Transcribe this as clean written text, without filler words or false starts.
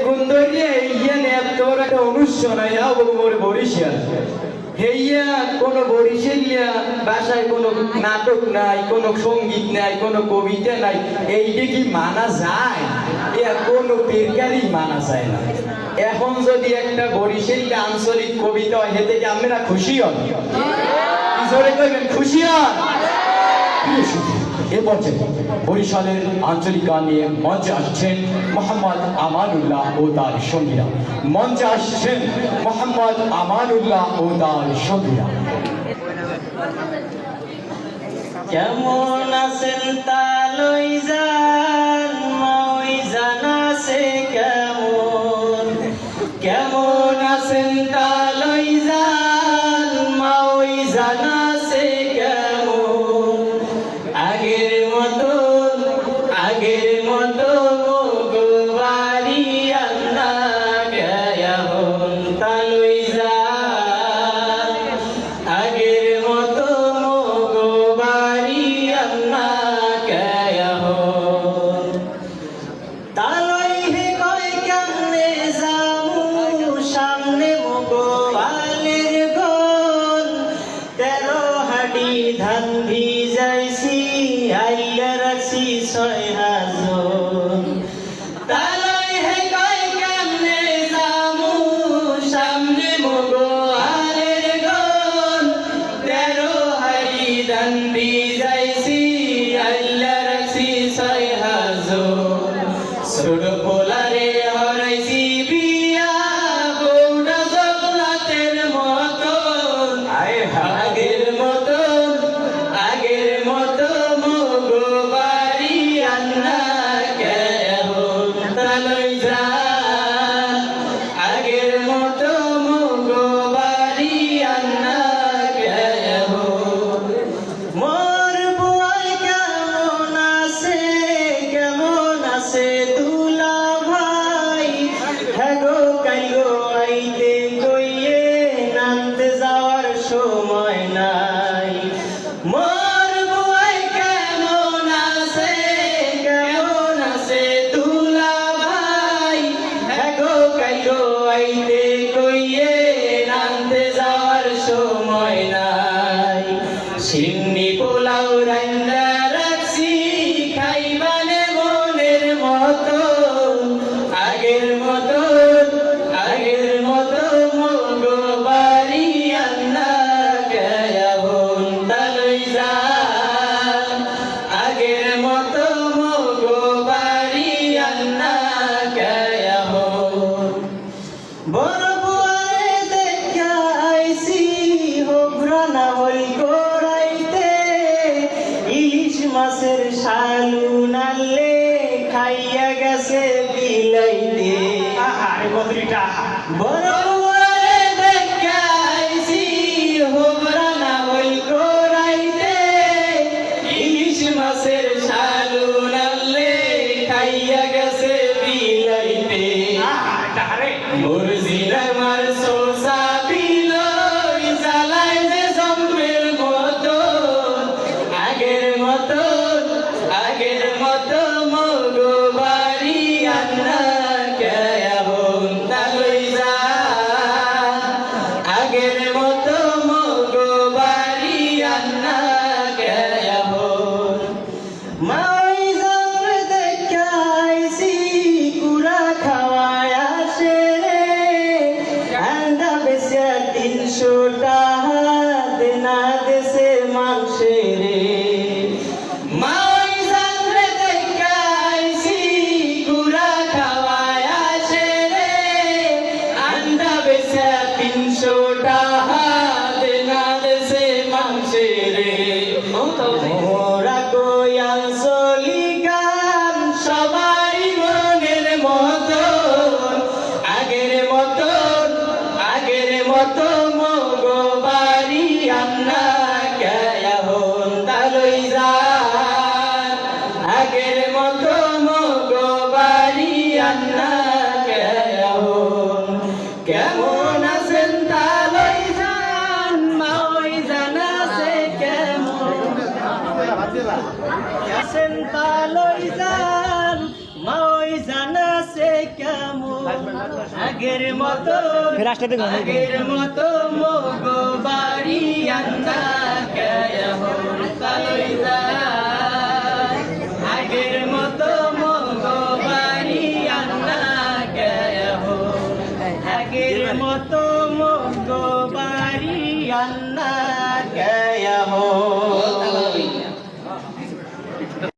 অনেকক্ষণ ধরে এইখানে এত বড় একটা অনুষ্ঠান বরিশাল হেইয়া কোনো বরিশালিয়া ভাষায় কোনো নাটক নাই, কোনো সঙ্গীত নাই, কোনো কবিতা নাই, এইটা কি মানা যায়? কোনো পেরকারই মানা যায় না। এখন যদি একটা বরিশালী আঞ্চলিক কবিতা হয় হেতে কি আমরা খুশি হন? কি জোরে কইবেন খুশি হন? এ পর্যায়ে বরিশালের আঞ্চলিক গান নিয়ে মঞ্চে আসছেন মোহাম্মদ আমানুল্লাহ ও তার সঙ্গীরা। মঞ্চে আসছেন মোহাম্মদ আমানুল্লাহ ও তার সঙ্গীরা। কেমন আছেন তালই জান মাওই জানাছে কেমন, কেমন আছেন তালই জান মাওই জানাছে কেমন, আগের মতো বাড়ি আন্না কেমন তালই জান, আগের মতো ধান ভিজাইছি আইয়া রাখছি 6,000 তালাই হে কয় কেমনে যামু সামনে মগো আলের গন, 13 হাড়ি ধান ভিজাইছি আইয়া রাখছি 6,000 ছোট পোলারে হরাইছি বিয়া বউটা জগলাতের মতন, আগের মতো মগো বাড়ি আন্না কেমন তালই জান, আগের মতো মগো বাড়ি আন্না কেমন, মোর বুয়াই কেমন আছে দুলা ভাই, হ্যাগো কাইগো আইতে কইয়ে নামতে যাওয়ার সময় নাই, মোর বুয়াই কেমন আছে দুলা ভাই, হ্যাগো কাইগো আইতে কইয়ে নামতে যাওয়ার সময় নাই, সিন্নি পোলাও রান্না রাখছি খাইবানে মনের মতো, আগের মতো মগো বাড়ি আন্না কেমন তালই জান, আগের মতো মগো বাড়ি আন্না কেমন, বড় বুয়ারে দেখা আইছি হোবরা না হই করাইতে, ইলিশ মাছের শালু নালে খাইয়া গেছে বিলাইতে, আরে বদরিটা বড় বুয়ারে দেখা আইছি হোবরা না হই করাইতে, ইলিশ মাছের শালু নালে খাইয়া গেছে বিলাইতে, মোর জিরার মার সোসা বিলই জ্বালায় যে জম্মের মতো, আগের মতো মগো বাড়ি আন্না কেমন তালই জান, আগের মতো মগো বাড়ি আন্না কেমন, মাওই জান দেখা আইছি কুড়া খাওয়ায় আসে রে, আন্ডা বেচা 300 টাকা দেনা দেশে মাংসে রে, মাওই জান দেখা আইছি কুড়া খাওয়ায় আসে রে, আন্ডা বেচা 300 টাকা দেনা দেশে মাংসে রে, মোরা কই আঞ্চলিক গান সবাই মনের মতন, আগের মতো মগো বাড়ি আন্না কেমন তালই জান, আগের মতো মগো বাড়ি আন্না কেমন, কেমন আছেন তালই জান মাওই জানাছে কেমন, আছেন তালই জান মাওই জানাছে কেমন। আগের মতো মোগো বাড়ি আন্না কেহন তালই যায় আগের মতো মোগো বাড়ি আন্না কেহন আগের মতো মোগো বাড়ি আন্না